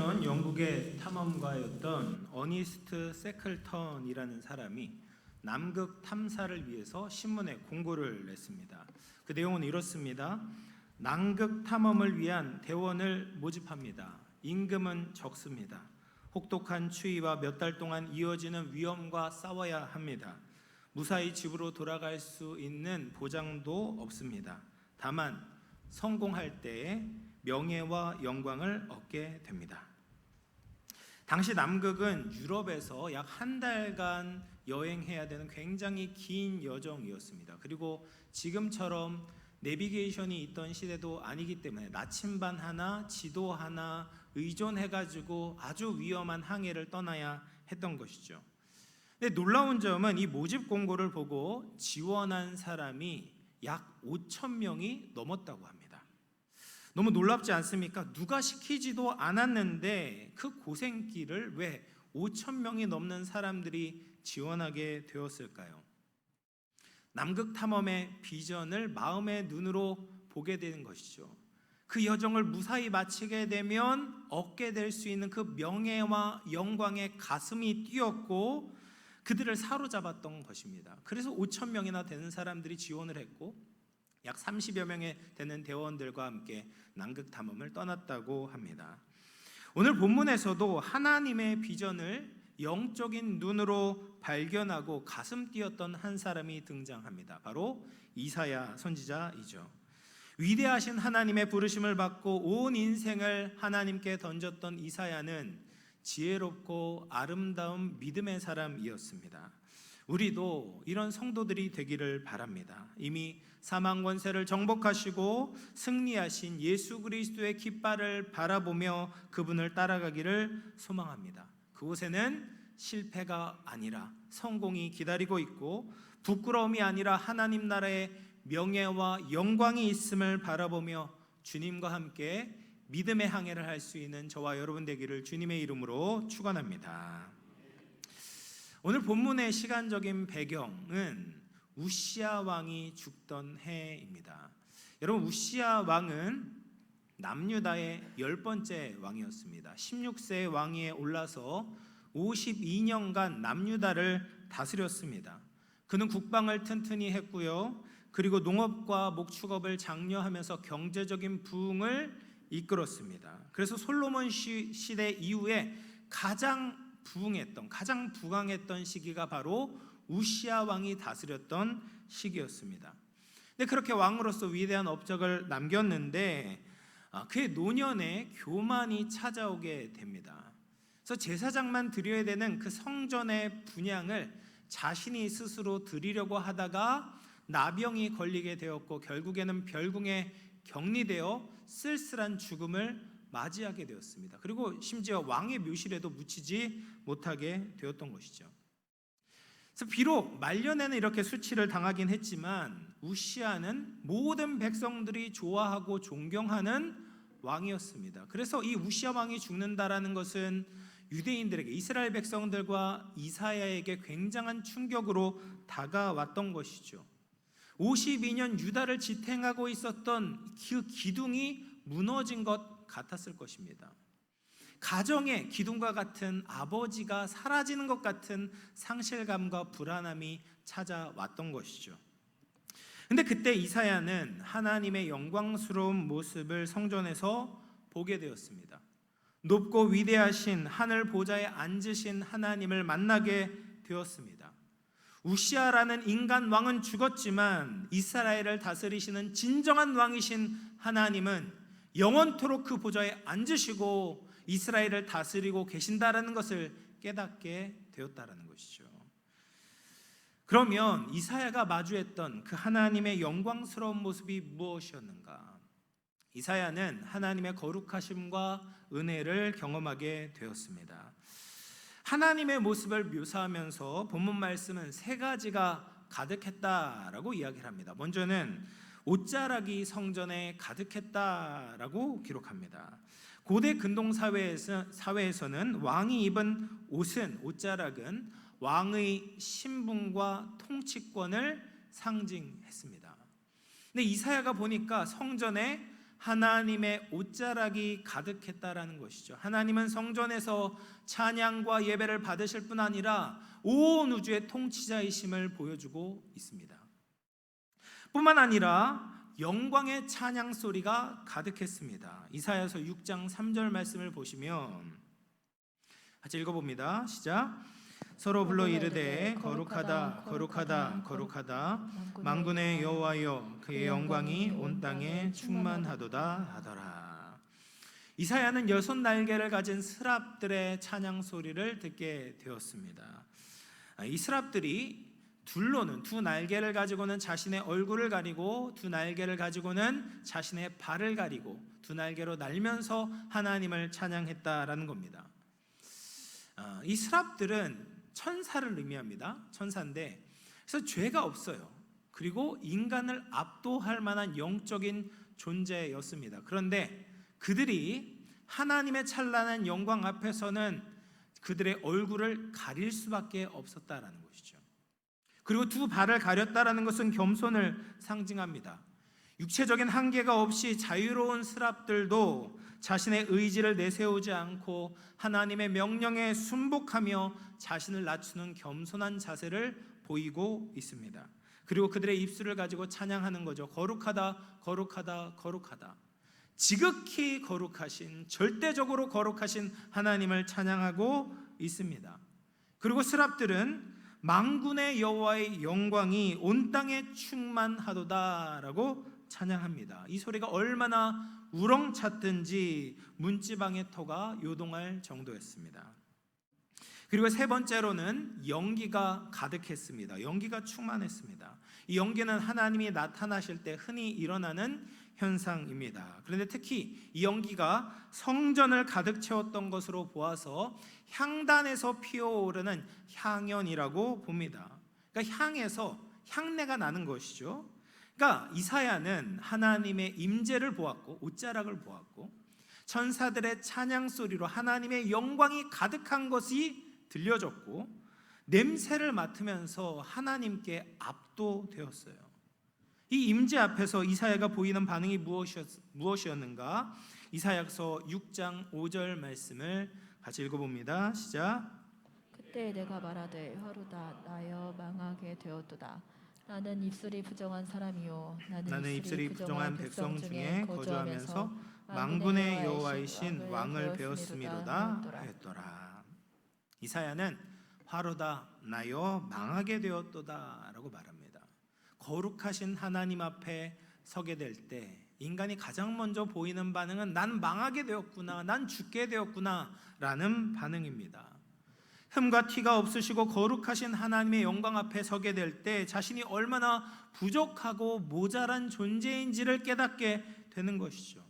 있던 영국의 탐험가였던 어니스트 세클턴이라는 사람이 남극 탐사를 위해서 신문에 공고를 냈습니다. 그 내용은 이렇습니다. 남극 탐험을 위한 대원을 모집합니다. 임금은 적습니다. 혹독한 추위와 몇 달 동안 이어지는 위험과 싸워야 합니다. 무사히 집으로 돌아갈 수 있는 보장도 없습니다. 다만 성공할 때에 명예와 영광을 얻게 됩니다. 당시 남극은 유럽에서 약 한 달간 여행해야 되는 굉장히 긴 여정이었습니다. 그리고 지금처럼 내비게이션이 있던 시대도 아니기 때문에 나침반 하나, 지도 하나 의존해가지고 아주 위험한 항해를 떠나야 했던 것이죠. 근데 놀라운 점은 이 모집 공고를 보고 지원한 사람이 약 5천 명이 넘었다고 합니다. 너무 놀랍지 않습니까? 누가 시키지도 않았는데 그 고생길을 왜 5천 명이 넘는 사람들이 지원하게 되었을까요? 남극 탐험의 비전을 마음의 눈으로 보게 되는 것이죠. 그 여정을 무사히 마치게 되면 얻게 될 수 있는 그 명예와 영광에 가슴이 뛰었고 그들을 사로잡았던 것입니다. 그래서 5천 명이나 되는 사람들이 지원을 했고 약 30여 명에 되는 대원들과 함께 남극 탐험을 떠났다고 합니다. 오늘 본문에서도 하나님의 비전을 영적인 눈으로 발견하고 가슴 뛰었던 한 사람이 등장합니다. 바로 이사야 선지자이죠. 위대하신 하나님의 부르심을 받고 온 인생을 하나님께 던졌던 이사야는 지혜롭고 아름다운 믿음의 사람이었습니다. 우리도 이런 성도들이 되기를 바랍니다. 이미 사망 권세를 정복하시고 승리하신 예수 그리스도의 깃발을 바라보며 그분을 따라가기를 소망합니다. 그곳에는 실패가 아니라 성공이 기다리고 있고 부끄러움이 아니라 하나님 나라의 명예와 영광이 있음을 바라보며 주님과 함께 믿음의 항해를 할 수 있는 저와 여러분 되기를 주님의 이름으로 축원합니다. 오늘 본문의 시간적인 배경은 우시야 왕이 죽던 해입니다. 여러분, 우시야 왕은 남유다의 10번째 왕이었습니다. 16세의 왕위에 올라서 52년간 남유다를 다스렸습니다. 그는 국방을 튼튼히 했고요. 그리고 농업과 목축업을 장려하면서 경제적인 부흥을 이끌었습니다. 그래서 솔로몬 시대 이후에 가장 부강했던 시기가 바로 우시야 왕이 다스렸던 시기였습니다. 근데 그렇게 왕으로서 위대한 업적을 남겼는데 그의 노년에 교만이 찾아오게 됩니다. 그래서 제사장만 드려야 되는 그 성전의 분향을 자신이 스스로 드리려고 하다가 나병이 걸리게 되었고 결국에는 별궁에 격리되어 쓸쓸한 죽음을 맞이하게 되었습니다. 그리고 심지어 왕의 묘실에도 묻히지 못하게 되었던 것이죠. 그래서 비록 말년에는 이렇게 수치를 당하긴 했지만 우시야는 모든 백성들이 좋아하고 존경하는 왕이었습니다. 그래서 이 우시야 왕이 죽는다라는 것은 유대인들에게, 이스라엘 백성들과 이사야에게 굉장한 충격으로 다가왔던 것이죠. 52년 유다를 지탱하고 있었던 그 기둥이 무너진 것 같았을 것입니다. 가정의 기둥과 같은 아버지가 사라지는 것 같은 상실감과 불안함이 찾아왔던 것이죠. 근데 그때 이사야는 하나님의 영광스러운 모습을 성전에서 보게 되었습니다. 높고 위대하신 하늘 보좌에 앉으신 하나님을 만나게 되었습니다. 우시야라는 인간 왕은 죽었지만 이스라엘을 다스리시는 진정한 왕이신 하나님은 영원토록 그 보좌에 앉으시고 이스라엘을 다스리고 계신다라는 것을 깨닫게 되었다라는 것이죠. 그러면 이사야가 마주했던 그 하나님의 영광스러운 모습이 무엇이었는가? 이사야는 하나님의 거룩하심과 은혜를 경험하게 되었습니다. 하나님의 모습을 묘사하면서 본문 말씀은 세 가지가 가득했다라고 이야기를 합니다. 먼저는 옷자락이 성전에 가득했다라고 기록합니다. 고대 근동 사회에서는 왕이 입은 옷자락은 왕의 신분과 통치권을 상징했습니다. 근데 이사야가 보니까 성전에 하나님의 옷자락이 가득했다라는 것이죠. 하나님은 성전에서 찬양과 예배를 받으실 뿐 아니라 온 우주의 통치자이심을 보여주고 있습니다. 뿐만 아니라 영광의 찬양 소리가 가득했습니다. 이사야서 6장 3절 말씀을 보시면 같이 읽어봅니다. 시작. 서로 불러 이르되 거룩하다 거룩하다 거룩하다 만군의 여호와여 그의 영광이 온 땅에 충만하도다 하더라. 이사야는 6날개를 가진 스랍들의 찬양 소리를 듣게 되었습니다. 이 스랍들이 둘로는 두 날개를 가지고는 자신의 얼굴을 가리고 두 날개를 가지고는 자신의 발을 가리고 두 날개로 날면서 하나님을 찬양했다라는 겁니다. 이 스랍들은 천사를 의미합니다. 천사인데 그래서 죄가 없어요. 그리고 인간을 압도할 만한 영적인 존재였습니다. 그런데 그들이 하나님의 찬란한 영광 앞에서는 그들의 얼굴을 가릴 수밖에 없었다라는 것이죠. 그리고 두 발을 가렸다라는 것은 겸손을 상징합니다. 육체적인 한계가 없이 자유로운 스랍들도 자신의 의지를 내세우지 않고 하나님의 명령에 순복하며 자신을 낮추는 겸손한 자세를 보이고 있습니다. 그리고 그들의 입술을 가지고 찬양하는 거죠. 거룩하다 거룩하다 거룩하다. 지극히 거룩하신, 절대적으로 거룩하신 하나님을 찬양하고 있습니다. 그리고 스랍들은 만군의 여호와의 영광이 온 땅에 충만하도다라고 찬양합니다. 이 소리가 얼마나 우렁찼든지 문지방의 터가 요동할 정도였습니다. 그리고 세 번째로는 연기가 가득했습니다. 연기가 충만했습니다. 이 연기는 하나님이 나타나실 때 흔히 일어나는 현상입니다. 그런데 특히 이 연기가 성전을 가득 채웠던 것으로 보아서 향단에서 피어오르는 향연이라고 봅니다. 그러니까 향에서 향내가 나는 것이죠. 그러니까 이사야는 하나님의 임재를 보았고 옷자락을 보았고 천사들의 찬양 소리로 하나님의 영광이 가득한 것이 들려졌고 냄새를 맡으면서 하나님께 압도되었어요. 이 임재 앞에서 이사야가 보이는 반응이 무엇이었는가? 이사야서 6장 5절 말씀을 같이 읽어봅니다. 시작. 그때 내가 말하되 화루다 나여 망하게 되었도다. 나는 입술이 부정한 사람이요 나는 입술이 부정한 백성 중에 거주하면서 만군의 여호와이신 왕을 배웠음이로다 하였더라. 이사야는 화루다 나여 망하게 되었도다 라고 말합니다. 거룩하신 하나님 앞에 서게 될 때 인간이 가장 먼저 보이는 반응은 난 망하게 되었구나, 난 죽게 되었구나 라는 반응입니다. 흠과 티가 없으시고 거룩하신 하나님의 영광 앞에 서게 될 때 자신이 얼마나 부족하고 모자란 존재인지를 깨닫게 되는 것이죠.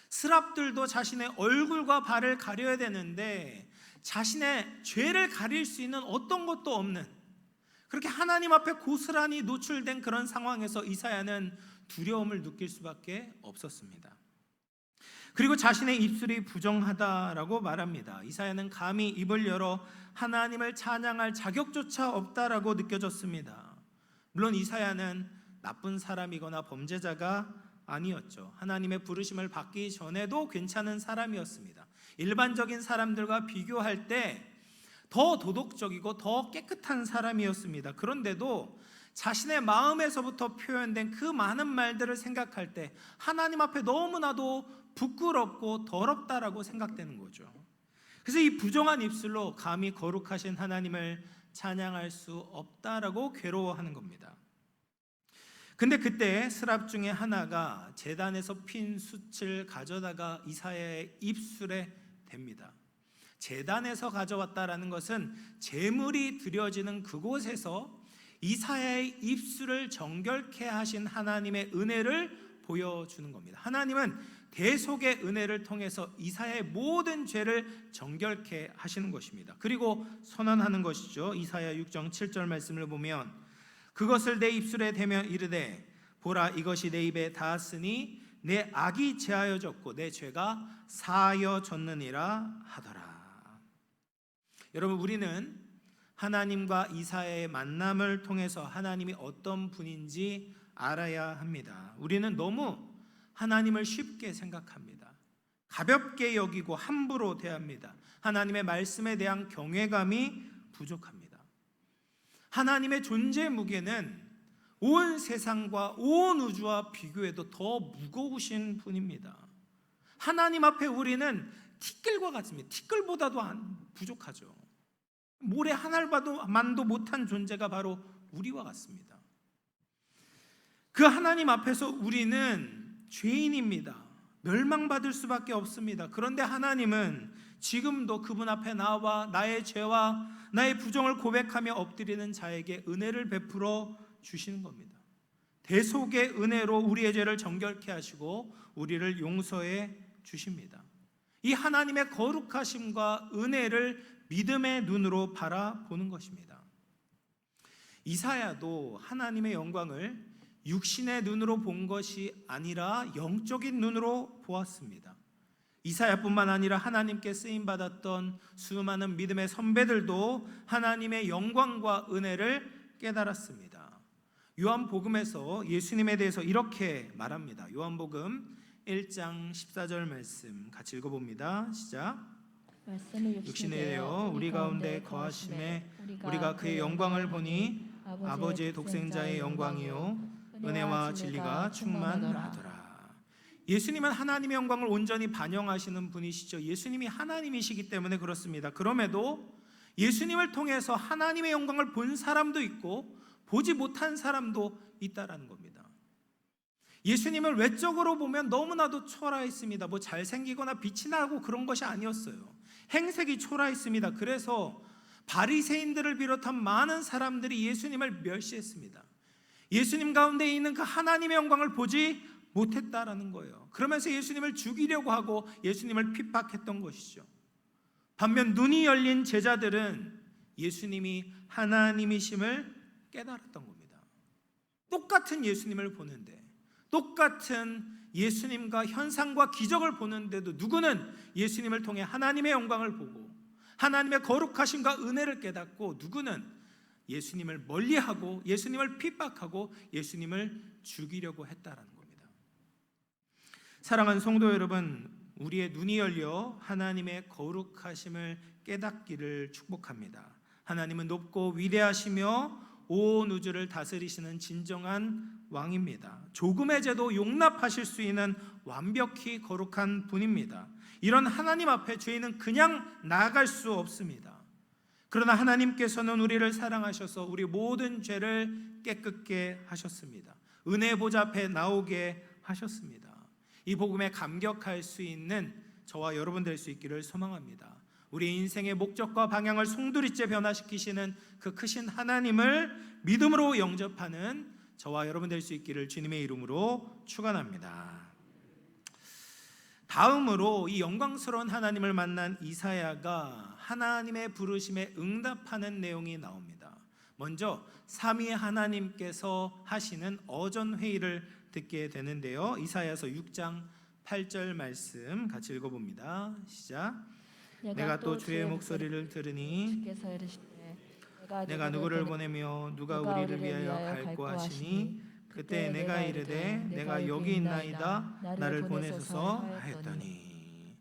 스랍들도 자신의 얼굴과 발을 가려야 되는데 자신의 죄를 가릴 수 있는 어떤 것도 없는, 그렇게 하나님 앞에 고스란히 노출된 그런 상황에서 이사야는 두려움을 느낄 수밖에 없었습니다. 그리고 자신의 입술이 부정하다라고 말합니다. 이사야는 감히 입을 열어 하나님을 찬양할 자격조차 없다라고 느껴졌습니다. 물론 이사야는 나쁜 사람이거나 범죄자가 아니었죠. 하나님의 부르심을 받기 전에도 괜찮은 사람이었습니다. 일반적인 사람들과 비교할 때 더 도덕적이고 더 깨끗한 사람이었습니다. 그런데도 자신의 마음에서부터 표현된 그 많은 말들을 생각할 때 하나님 앞에 너무나도 부끄럽고 더럽다라고 생각되는 거죠. 그래서 이 부정한 입술로 감히 거룩하신 하나님을 찬양할 수 없다라고 괴로워하는 겁니다. 근데 그때 스랍 중에 하나가 제단에서 핀 숯을 가져다가 이사야의 입술에 댑니다. 제단에서 가져왔다라는 것은 제물이 드려지는 그곳에서 이사야의 입술을 정결케 하신 하나님의 은혜를 보여주는 겁니다. 하나님은 대속의 은혜를 통해서 이사야의 모든 죄를 정결케 하시는 것입니다. 그리고 선언하는 것이죠. 이사야 6장 7절 말씀을 보면 그것을 내 입술에 대며 이르되 보라 이것이 내 입에 닿았으니 내 악이 제하여졌고 내 죄가 사하여졌느니라 하더라. 여러분, 우리는 하나님과 이사야의 만남을 통해서 하나님이 어떤 분인지 알아야 합니다. 우리는 너무 하나님을 쉽게 생각합니다. 가볍게 여기고 함부로 대합니다. 하나님의 말씀에 대한 경외감이 부족합니다. 하나님의 존재 무게는 온 세상과 온 우주와 비교해도 더 무거우신 분입니다. 하나님 앞에 우리는 티끌과 같습니다. 티끌보다도 부족하죠. 모래 한 알만도 못한 존재가 바로 우리와 같습니다. 그 하나님 앞에서 우리는 죄인입니다. 멸망받을 수밖에 없습니다. 그런데 하나님은 지금도 그분 앞에 나와 나의 죄와 나의 부정을 고백하며 엎드리는 자에게 은혜를 베풀어 주시는 겁니다. 대속의 은혜로 우리의 죄를 정결케 하시고 우리를 용서해 주십니다. 이 하나님의 거룩하심과 은혜를 믿음의 눈으로 바라보는 것입니다. 이사야도 하나님의 영광을 육신의 눈으로 본 것이 아니라 영적인 눈으로 보았습니다. 이사야뿐만 아니라 하나님께 쓰임받았던 수많은 믿음의 선배들도 하나님의 영광과 은혜를 깨달았습니다. 요한복음에서 예수님에 대해서 이렇게 말합니다. 요한복음 1장 14절 말씀 같이 읽어봅니다. 시작. 말씀이 육신에 되어 우리 가운데 거하심에 우리가 그의 영광을 보니 아버지의 독생자의 영광이요 은혜와 진리가 충만하더라. 예수님은 하나님의 영광을 온전히 반영하시는 분이시죠. 예수님이 하나님이시기 때문에 그렇습니다. 그럼에도 예수님을 통해서 하나님의 영광을 본 사람도 있고 보지 못한 사람도 있다라는 겁니다. 예수님을 외적으로 보면 너무나도 초라했습니다. 뭐 잘생기거나 빛이 나고 그런 것이 아니었어요. 행색이 초라했습니다. 그래서 바리새인들을 비롯한 많은 사람들이 예수님을 멸시했습니다. 예수님 가운데 있는 그 하나님의 영광을 보지 못했다라는 거예요. 그러면서 예수님을 죽이려고 하고 예수님을 핍박했던 것이죠. 반면 눈이 열린 제자들은 예수님이 하나님이심을 깨달았던 겁니다. 똑같은 예수님을 보는데, 똑같은 예수님과 현상과 기적을 보는데도 누구는 예수님을 통해 하나님의 영광을 보고 하나님의 거룩하심과 은혜를 깨닫고, 누구는 예수님을 멀리하고 예수님을 핍박하고 예수님을 죽이려고 했다라는 겁니다. 사랑하는 성도 여러분, 우리의 눈이 열려 하나님의 거룩하심을 깨닫기를 축복합니다. 하나님은 높고 위대하시며 온 우주를 다스리시는 진정한 왕입니다. 조금의 죄도 용납하실 수 있는 완벽히 거룩한 분입니다. 이런 하나님 앞에 죄인은 그냥 나아갈 수 없습니다. 그러나 하나님께서는 우리를 사랑하셔서 우리 모든 죄를 깨끗게 하셨습니다. 은혜 보좌 앞에 나오게 하셨습니다. 이 복음에 감격할 수 있는 저와 여러분 될 수 있기를 소망합니다. 우리 인생의 목적과 방향을 송두리째 변화시키시는 그 크신 하나님을 믿음으로 영접하는 저와 여러분 될 수 있기를 주님의 이름으로 축원합니다. 다음으로 이 영광스러운 하나님을 만난 이사야가 하나님의 부르심에 응답하는 내용이 나옵니다. 먼저 삼위 하나님께서 하시는 어전회의를 듣게 되는데요. 이사야서 6장 8절 말씀 같이 읽어봅니다. 시작. 내가 또 주의 목소리를 들으니 내가 누구를 보내며 누가 우리를 위하여 갈고 하시니 그때 내가 이르되 내가 여기 있나이다 나를 보내소서 하였더니,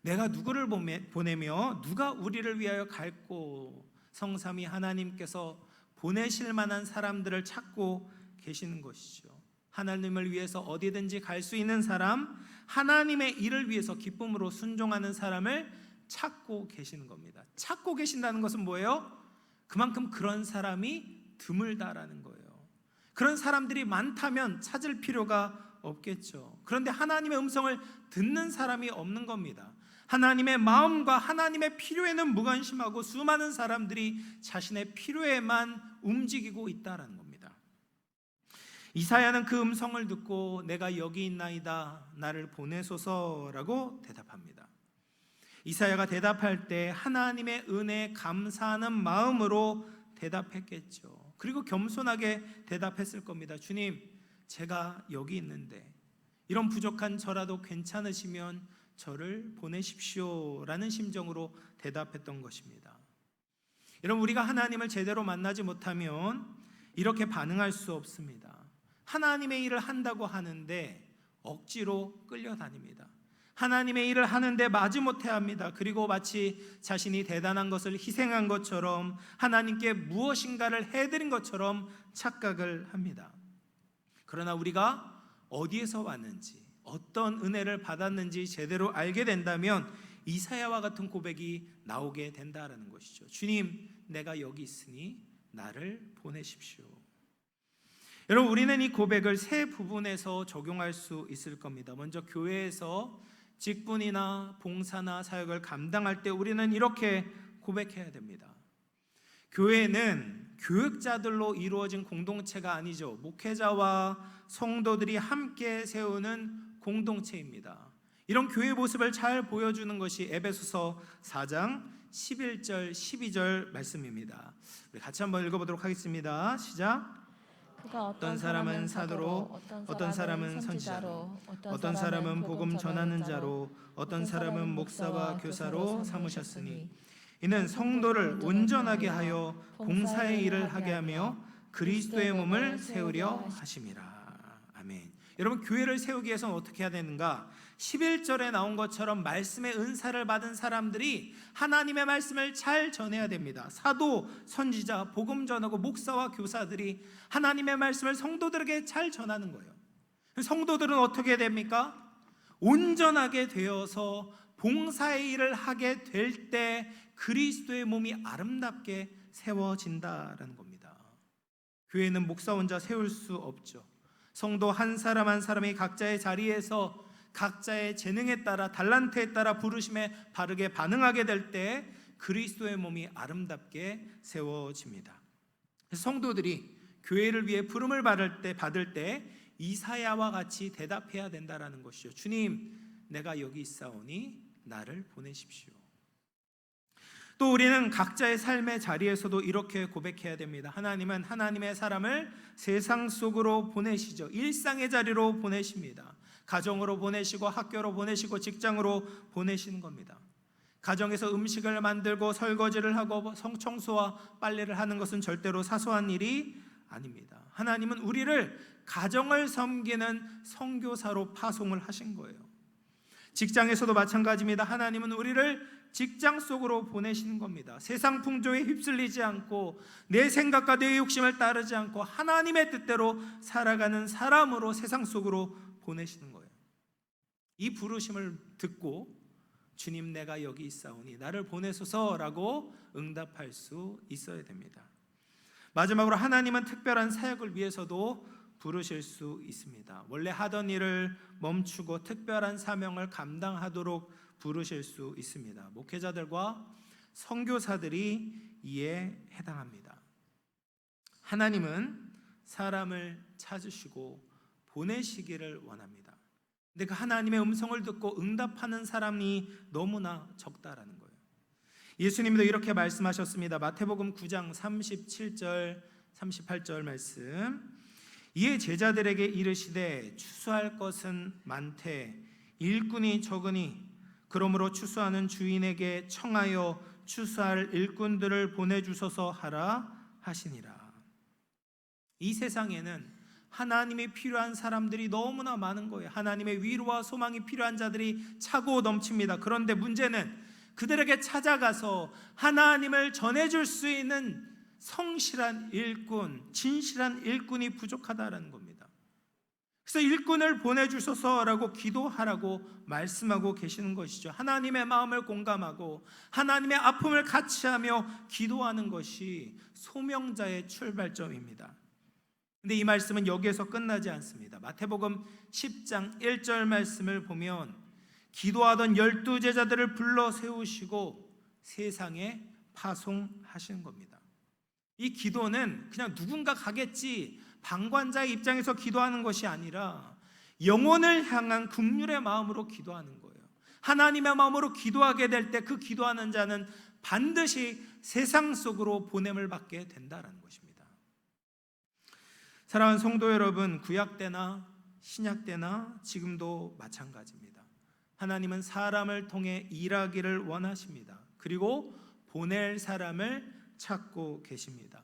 내가 누구를 보내며 누가 우리를 위하여 갈고, 성삼위 하나님께서 보내실 만한 사람들을 찾고 계시는 것이죠. 하나님을 위해서 어디든지 갈 수 있는 사람, 하나님의 일을 위해서 기쁨으로 순종하는 사람을 찾고 계시는 겁니다. 찾고 계신다는 것은 뭐예요? 그만큼 그런 사람이 드물다라는 거예요. 그런 사람들이 많다면 찾을 필요가 없겠죠. 그런데 하나님의 음성을 듣는 사람이 없는 겁니다. 하나님의 마음과 하나님의 필요에는 무관심하고 수많은 사람들이 자신의 필요에만 움직이고 있다라는 겁니다. 이사야는 그 음성을 듣고 내가 여기 있나이다 나를 보내소서라고 대답합니다. 이사야가 대답할 때 하나님의 은혜에 감사하는 마음으로 대답했겠죠. 그리고 겸손하게 대답했을 겁니다. 주님, 제가 여기 있는데 이런 부족한 저라도 괜찮으시면 저를 보내십시오 라는 심정으로 대답했던 것입니다. 여러분, 우리가 하나님을 제대로 만나지 못하면 이렇게 반응할 수 없습니다. 하나님의 일을 한다고 하는데 억지로 끌려다닙니다. 하나님의 일을 하는데 마지못해 합니다. 그리고 마치 자신이 대단한 것을 희생한 것처럼, 하나님께 무엇인가를 해드린 것처럼 착각을 합니다. 그러나 우리가 어디에서 왔는지, 어떤 은혜를 받았는지 제대로 알게 된다면 이사야와 같은 고백이 나오게 된다라는 것이죠. 주님, 내가 여기 있으니 나를 보내십시오. 여러분, 우리는 이 고백을 세 부분에서 적용할 수 있을 겁니다. 먼저 교회에서 직분이나 봉사나 사역을 감당할 때 우리는 이렇게 고백해야 됩니다. 교회는 교육자들로 이루어진 공동체가 아니죠. 목회자와 성도들이 함께 세우는 공동체입니다. 이런 교회 모습을 잘 보여주는 것이 에베소서 4장 11절 12절 말씀입니다. 우리 같이 한번 읽어보도록 하겠습니다. 시작. 그가 어떤 사람은 사도로, 어떤 사람은 선지자로, 어떤 사람은 복음 전하는 자로, 어떤 사람은 목사와 교사로 삼으셨으니 이는 성도를 온전하게 하여 봉사의 일을 하게 하며 그리스도의 몸을 세우려 하심이라. 아멘. 여러분, 교회를 세우기 위해서는 어떻게 해야 되는가? 11절에 나온 것처럼 말씀의 은사를 받은 사람들이 하나님의 말씀을 잘 전해야 됩니다. 사도, 선지자, 복음 전하고 목사와 교사들이 하나님의 말씀을 성도들에게 잘 전하는 거예요. 성도들은 어떻게 됩니까? 온전하게 되어서 봉사의 일을 하게 될 때 그리스도의 몸이 아름답게 세워진다라는 겁니다. 교회는 목사 혼자 세울 수 없죠. 성도 한 사람 한 사람이 각자의 자리에서 각자의 재능에 따라, 달란트에 따라 부르심에 바르게 반응하게 될 때 그리스도의 몸이 아름답게 세워집니다. 성도들이 교회를 위해 부름을 받을 때 이사야와 같이 대답해야 된다라는 것이죠. 주님, 내가 여기 있사오니 나를 보내십시오. 또 우리는 각자의 삶의 자리에서도 이렇게 고백해야 됩니다. 하나님은 하나님의 사람을 세상 속으로 보내시죠. 일상의 자리로 보내십니다. 가정으로 보내시고 학교로 보내시고 직장으로 보내시는 겁니다. 가정에서 음식을 만들고 설거지를 하고 성청소와 빨래를 하는 것은 절대로 사소한 일이 아닙니다. 하나님은 우리를 가정을 섬기는 선교사로 파송을 하신 거예요. 직장에서도 마찬가지입니다. 하나님은 우리를 직장 속으로 보내시는 겁니다. 세상 풍조에 휩쓸리지 않고 내 생각과 내 욕심을 따르지 않고 하나님의 뜻대로 살아가는 사람으로 세상 속으로 보내시는 거예요. 이 부르심을 듣고 주님, 내가 여기 있사오니 나를 보내소서라고 응답할 수 있어야 됩니다. 마지막으로 하나님은 특별한 사역을 위해서도 부르실 수 있습니다. 원래 하던 일을 멈추고 특별한 사명을 감당하도록 부르실 수 있습니다. 목회자들과 선교사들이 이에 해당합니다. 하나님은 사람을 찾으시고 보내시기를 원합니다. 근데 그 하나님의 음성을 듣고 응답하는 사람이 너무나 적다라는 거예요. 예수님도 이렇게 말씀하셨습니다. 마태복음 9장 37절 38절 말씀. 이에 제자들에게 이르시되 추수할 것은 많되 일꾼이 적으니 그러므로 추수하는 주인에게 청하여 추수할 일꾼들을 보내주소서 하라 하시니라. 이 세상에는 하나님이 필요한 사람들이 너무나 많은 거예요. 하나님의 위로와 소망이 필요한 자들이 차고 넘칩니다. 그런데 문제는 그들에게 찾아가서 하나님을 전해줄 수 있는 성실한 일꾼, 진실한 일꾼이 부족하다라는 겁니다. 그래서 일꾼을 보내주소서라고 기도하라고 말씀하고 계시는 것이죠. 하나님의 마음을 공감하고 하나님의 아픔을 같이 하며 기도하는 것이 소명자의 출발점입니다. 근데 이 말씀은 여기에서 끝나지 않습니다. 마태복음 10장 1절 말씀을 보면 기도하던 12제자들을 불러 세우시고 세상에 파송하시는 겁니다. 이 기도는 그냥 누군가 가겠지, 방관자의 입장에서 기도하는 것이 아니라 영혼을 향한 긍휼의 마음으로 기도하는 거예요. 하나님의 마음으로 기도하게 될 때 그 기도하는 자는 반드시 세상 속으로 보냄을 받게 된다는 것입니다. 사랑하는 성도 여러분, 구약 때나 신약 때나 지금도 마찬가지입니다. 하나님은 사람을 통해 일하기를 원하십니다. 그리고 보낼 사람을 찾고 계십니다.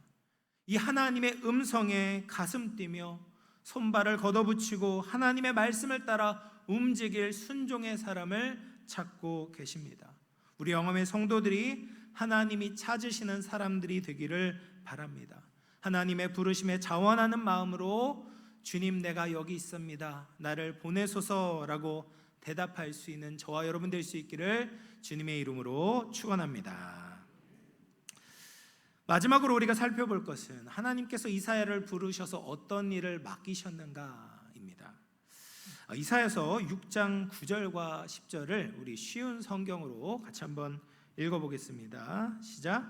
이 하나님의 음성에 가슴 뛰며 손발을 걷어붙이고 하나님의 말씀을 따라 움직일 순종의 사람을 찾고 계십니다. 우리 영험의 성도들이 하나님이 찾으시는 사람들이 되기를 바랍니다. 하나님의 부르심에 자원하는 마음으로 주님, 내가 여기 있습니다, 나를 보내소서라고 대답할 수 있는 저와 여러분 될 수 있기를 주님의 이름으로 축원합니다. 마지막으로 우리가 살펴볼 것은 하나님께서 이사야를 부르셔서 어떤 일을 맡기셨는가입니다. 이사야서 6장 9절과 10절을 우리 쉬운 성경으로 같이 한번 읽어보겠습니다. 시작.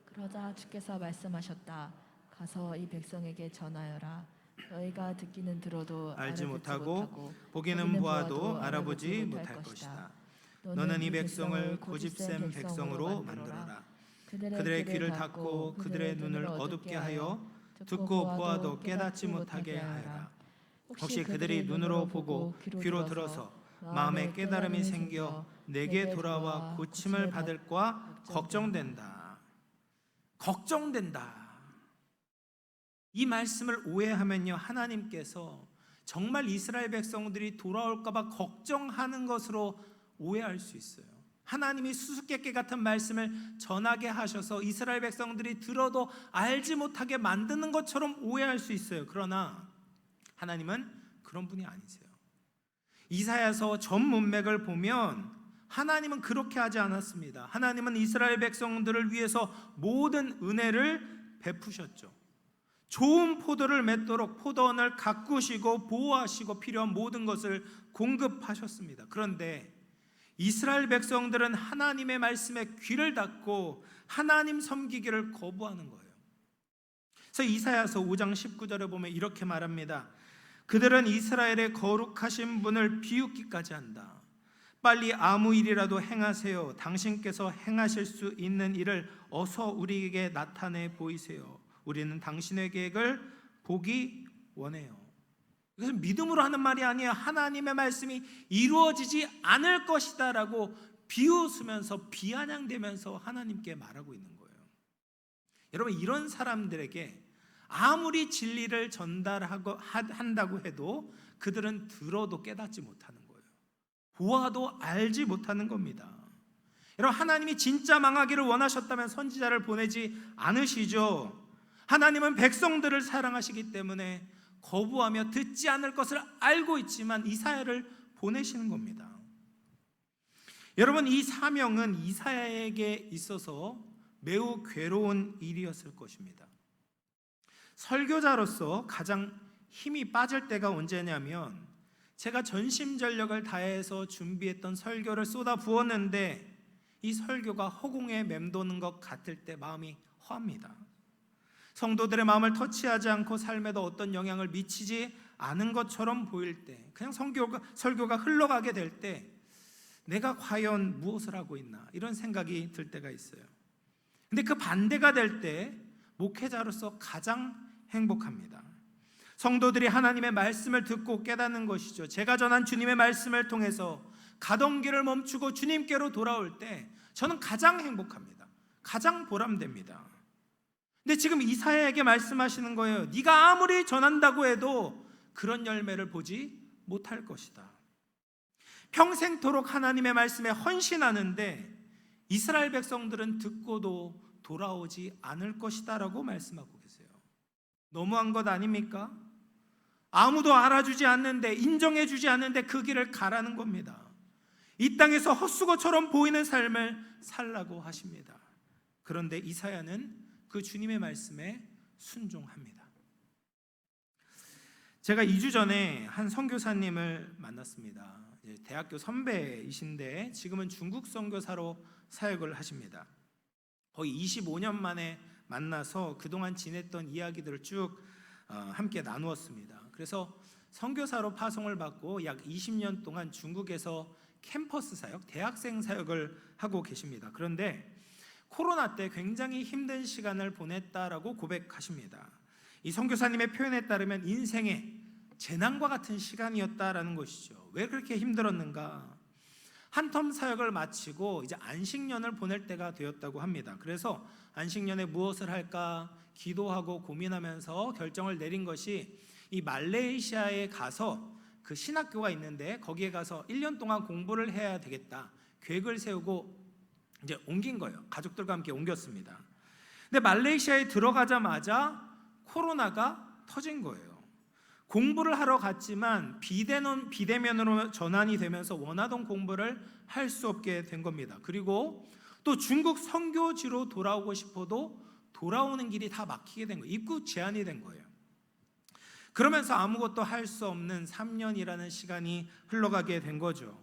그러자 주께서 말씀하셨다. 가서 이 백성에게 전하여라. 너희가 듣기는 들어도 알지 못하고 보기는 보아도 알아보지 못할 것이다. 너는 이 백성을 고집센 백성으로 만들어라. 그들의 귀를 닫고 그들의 눈을 어둡게 하여 듣고 보아도 깨닫지 못하게 하여라. 혹시 그들이 눈으로 보고 귀로 들어서 마음에 깨달음이 생겨 내게 돌아와 고침을 받을까 걱정된다. 걱정된다. 이 말씀을 오해하면요, 하나님께서 정말 이스라엘 백성들이 돌아올까 봐 걱정하는 것으로 오해할 수 있어요. 하나님이 수수께끼 같은 말씀을 전하게 하셔서 이스라엘 백성들이 들어도 알지 못하게 만드는 것처럼 오해할 수 있어요. 그러나 하나님은 그런 분이 아니세요. 이사야서 전 문맥을 보면 하나님은 그렇게 하지 않았습니다. 하나님은 이스라엘 백성들을 위해서 모든 은혜를 베푸셨죠. 좋은 포도를 맺도록 포도원을 가꾸시고 보호하시고 필요한 모든 것을 공급하셨습니다. 그런데 이스라엘 백성들은 하나님의 말씀에 귀를 닫고 하나님 섬기기를 거부하는 거예요. 그래서 이사야서 5장 19절에 보면 이렇게 말합니다. 그들은 이스라엘의 거룩하신 분을 비웃기까지 한다. 빨리 아무 일이라도 행하세요. 당신께서 행하실 수 있는 일을 어서 우리에게 나타내 보이세요. 우리는 당신의 계획을 보기 원해요. 이것은 믿음으로 하는 말이 아니에요. 하나님의 말씀이 이루어지지 않을 것이다 라고 비웃으면서 비아냥대면서 하나님께 말하고 있는 거예요. 여러분, 이런 사람들에게 아무리 진리를 전달하고 한다고 해도 그들은 들어도 깨닫지 못하는 거예요. 보아도 알지 못하는 겁니다. 여러분, 하나님이 진짜 망하기를 원하셨다면 선지자를 보내지 않으시죠. 하나님은 백성들을 사랑하시기 때문에 거부하며 듣지 않을 것을 알고 있지만 이사야를 보내시는 겁니다. 여러분, 이 사명은 이사야에게 있어서 매우 괴로운 일이었을 것입니다. 설교자로서 가장 힘이 빠질 때가 언제냐면, 제가 전심전력을 다해서 준비했던 설교를 쏟아 부었는데 이 설교가 허공에 맴도는 것 같을 때 마음이 허합니다. 성도들의 마음을 터치하지 않고 삶에도 어떤 영향을 미치지 않은 것처럼 보일 때, 그냥 설교가 흘러가게 될 때 내가 과연 무엇을 하고 있나 이런 생각이 들 때가 있어요. 근데 그 반대가 될 때 목회자로서 가장 행복합니다. 성도들이 하나님의 말씀을 듣고 깨닫는 것이죠. 제가 전한 주님의 말씀을 통해서 가던 길을 멈추고 주님께로 돌아올 때 저는 가장 행복합니다. 가장 보람됩니다. 근데 지금 이사야에게 말씀하시는 거예요. 네가 아무리 전한다고 해도 그런 열매를 보지 못할 것이다. 평생토록 하나님의 말씀에 헌신하는데 이스라엘 백성들은 듣고도 돌아오지 않을 것이다 라고 말씀하고 계세요. 너무한 것 아닙니까? 아무도 알아주지 않는데, 인정해주지 않는데 그 길을 가라는 겁니다. 이 땅에서 헛수고처럼 보이는 삶을 살라고 하십니다. 그런데 이사야는 그 주님의 말씀에 순종합니다. 제가 2주 전에 한 선교사님을 만났습니다. 대학교 선배이신데 지금은 중국 선교사로 사역을 하십니다. 거의 25년 만에 만나서 그동안 지냈던 이야기들을 쭉 함께 나누었습니다. 그래서 선교사로 파송을 받고 약 20년 동안 중국에서 캠퍼스 사역, 대학생 사역을 하고 계십니다. 그런데 코로나 때 굉장히 힘든 시간을 보냈다라고 고백하십니다. 이 선교사님의 표현에 따르면 인생의 재난과 같은 시간이었다라는 것이죠. 왜 그렇게 힘들었는가? 한 텀 사역을 마치고 이제 안식년을 보낼 때가 되었다고 합니다. 그래서 안식년에 무엇을 할까 기도하고 고민하면서 결정을 내린 것이 이 말레이시아에 가서 그 신학교가 있는데 거기에 가서 1년 동안 공부를 해야 되겠다 계획을 세우고 이제 옮긴 거예요. 가족들과 함께 옮겼습니다. 근데 말레이시아에 들어가자마자 코로나가 터진 거예요. 공부를 하러 갔지만 비대면으로 전환이 되면서 원하던 공부를 할 수 없게 된 겁니다. 그리고 또 중국 선교지로 돌아오고 싶어도 돌아오는 길이 다 막히게 된 거예요. 입국 제한이 된 거예요. 그러면서 아무것도 할 수 없는 3년이라는 시간이 흘러가게 된 거죠.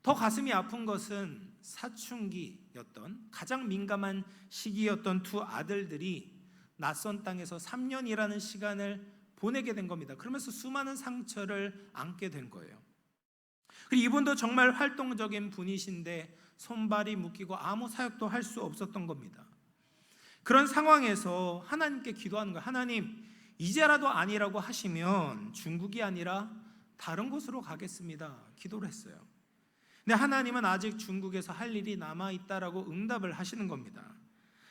더 가슴이 아픈 것은 사춘기였던 가장 민감한 시기였던 두 아들들이 낯선 땅에서 3년이라는 시간을 보내게 된 겁니다. 그러면서 수많은 상처를 안게 된 거예요. 그리고 이분도 정말 활동적인 분이신데 손발이 묶이고 아무 사역도 할 수 없었던 겁니다. 그런 상황에서 하나님께 기도하는 거예요. 하나님, 이제라도 아니라고 하시면 중국이 아니라 다른 곳으로 가겠습니다. 기도를 했어요. 근데 하나님은 아직 중국에서 할 일이 남아있다라고 응답을 하시는 겁니다.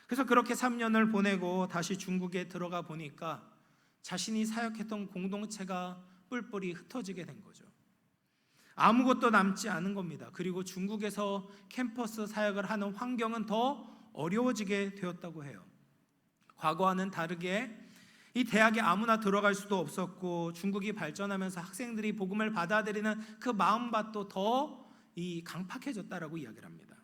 그래서 그렇게 3년을 보내고 다시 중국에 들어가 보니까 자신이 사역했던 공동체가 뿔뿔이 흩어지게 된 거죠. 아무것도 남지 않은 겁니다. 그리고 중국에서 캠퍼스 사역을 하는 환경은 더 어려워지게 되었다고 해요. 과거와는 다르게 이 대학에 아무나 들어갈 수도 없었고 중국이 발전하면서 학생들이 복음을 받아들이는 그 마음밭도 더 강팍해졌다라고 이야기를 합니다.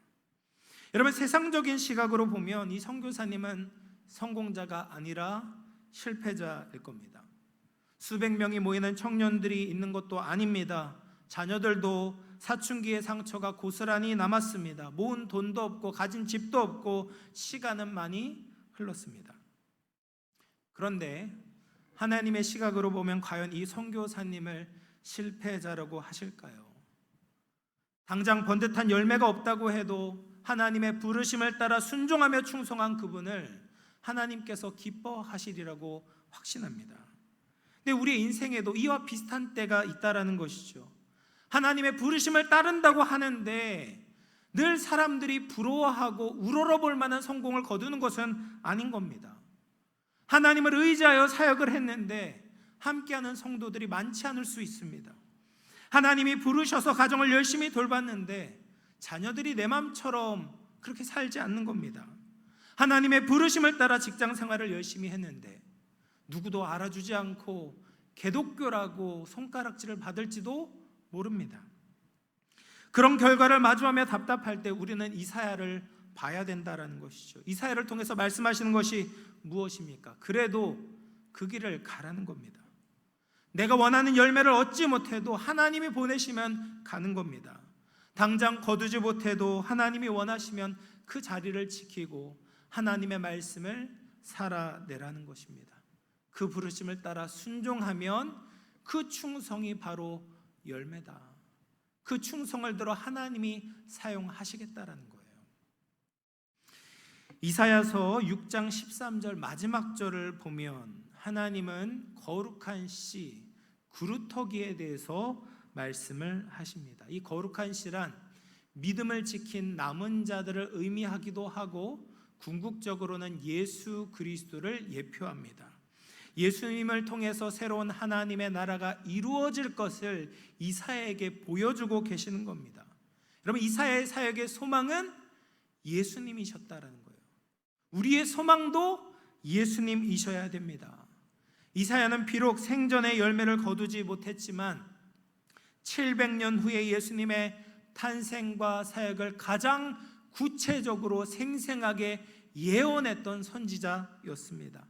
여러분, 세상적인 시각으로 보면 이 선교사님은 성공자가 아니라 실패자일 겁니다. 수백 명이 모이는 청년들이 있는 것도 아닙니다. 자녀들도 사춘기의 상처가 고스란히 남았습니다. 모은 돈도 없고 가진 집도 없고 시간은 많이 흘렀습니다. 그런데 하나님의 시각으로 보면 과연 이 선교사님을 실패자라고 하실까요? 당장 번듯한 열매가 없다고 해도 하나님의 부르심을 따라 순종하며 충성한 그분을 하나님께서 기뻐하시리라고 확신합니다. 근데 우리의 인생에도 이와 비슷한 때가 있다라는 것이죠. 하나님의 부르심을 따른다고 하는데 늘 사람들이 부러워하고 우러러볼 만한 성공을 거두는 것은 아닌 겁니다. 하나님을 의지하여 사역을 했는데 함께하는 성도들이 많지 않을 수 있습니다. 하나님이 부르셔서 가정을 열심히 돌봤는데 자녀들이 내 맘처럼 그렇게 살지 않는 겁니다. 하나님의 부르심을 따라 직장 생활을 열심히 했는데 누구도 알아주지 않고 개독교라고 손가락질을 받을지도 모릅니다. 그런 결과를 마주하며 답답할 때 우리는 이사야를 봐야 된다라는 것이죠. 이사야를 통해서 말씀하시는 것이 무엇입니까? 그래도 그 길을 가라는 겁니다. 내가 원하는 열매를 얻지 못해도 하나님이 보내시면 가는 겁니다. 당장 거두지 못해도 하나님이 원하시면 그 자리를 지키고 하나님의 말씀을 살아내라는 것입니다. 그 부르심을 따라 순종하면 그 충성이 바로 열매다. 그 충성을 들어 하나님이 사용하시겠다라는 거예요. 이사야서 6장 13절 마지막 절을 보면 하나님은 거룩한 씨, 구루터기에 대해서 말씀을 하십니다. 이 거룩한 씨란 믿음을 지킨 남은 자들을 의미하기도 하고 궁극적으로는 예수 그리스도를 예표합니다. 예수님을 통해서 새로운 하나님의 나라가 이루어질 것을 이사야에게 보여주고 계시는 겁니다. 여러분, 이사야의 사역의 소망은 예수님이셨다라는 거예요. 우리의 소망도 예수님이셔야 됩니다. 이사야는 비록 생전에 열매를 거두지 못했지만 700년 후에 예수님의 탄생과 사역을 가장 구체적으로 생생하게 예언했던 선지자였습니다.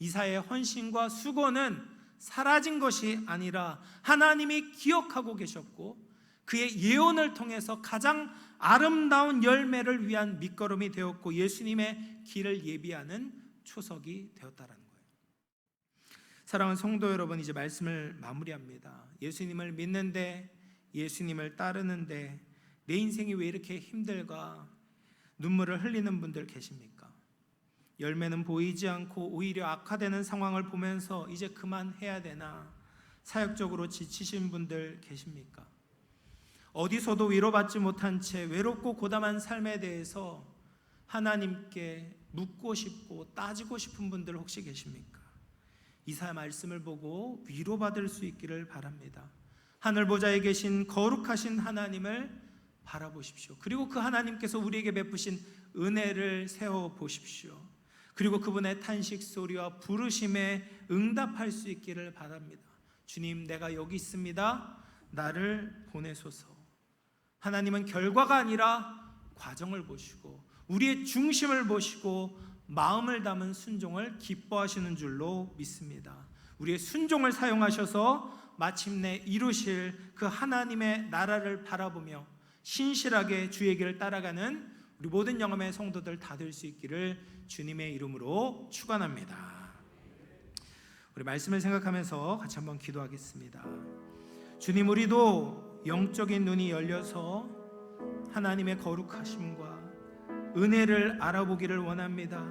이사야의 헌신과 수고는 사라진 것이 아니라 하나님이 기억하고 계셨고 그의 예언을 통해서 가장 아름다운 열매를 위한 밑거름이 되었고 예수님의 길을 예비하는 초석이 되었다라는 거예요. 사랑하는 성도 여러분, 이제 말씀을 마무리합니다. 예수님을 믿는데, 예수님을 따르는데 내 인생이 왜 이렇게 힘들까? 눈물을 흘리는 분들 계십니까? 열매는 보이지 않고 오히려 악화되는 상황을 보면서 이제 그만해야 되나? 사역적으로 지치신 분들 계십니까? 어디서도 위로받지 못한 채 외롭고 고담한 삶에 대해서 하나님께 묻고 싶고 따지고 싶은 분들 혹시 계십니까? 이사야 말씀을 보고 위로받을 수 있기를 바랍니다. 하늘 보좌에 계신 거룩하신 하나님을 바라보십시오. 그리고 그 하나님께서 우리에게 베푸신 은혜를 세워보십시오. 그리고 그분의 탄식 소리와 부르심에 응답할 수 있기를 바랍니다. 주님, 내가 여기 있습니다. 나를 보내소서. 하나님은 결과가 아니라 과정을 보시고 우리의 중심을 보시고 마음을 담은 순종을 기뻐하시는 줄로 믿습니다. 우리의 순종을 사용하셔서 마침내 이루실 그 하나님의 나라를 바라보며 신실하게 주의 길을 따라가는 우리 모든 영암의 성도들 다 될 수 있기를 주님의 이름으로 축원합니다. 우리 말씀을 생각하면서 같이 한번 기도하겠습니다. 주님, 우리도 영적인 눈이 열려서 하나님의 거룩하심과 은혜를 알아보기를 원합니다.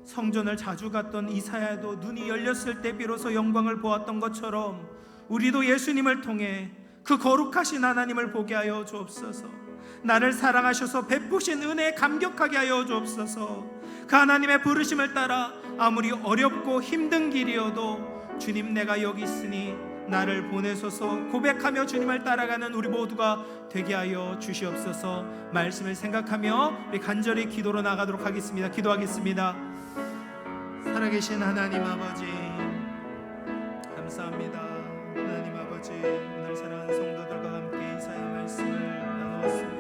성전을 자주 갔던 이사야도 눈이 열렸을 때 비로소 영광을 보았던 것처럼 우리도 예수님을 통해 그 거룩하신 하나님을 보게 하여 주옵소서. 나를 사랑하셔서 베푸신 은혜에 감격하게 하여 주옵소서. 그 하나님의 부르심을 따라 아무리 어렵고 힘든 길이어도 주님, 내가 여기 있으니 나를 보내소서 고백하며 주님을 따라가는 우리 모두가 되게 하여 주시옵소서. 말씀을 생각하며 우리 간절히 기도로 나가도록 하겠습니다. 기도하겠습니다. 살아계신 하나님 아버지, 감사합니다. 하나님 아버지, 오늘 사랑하는 성도들과 함께 이사야 말씀을 나누었습니다.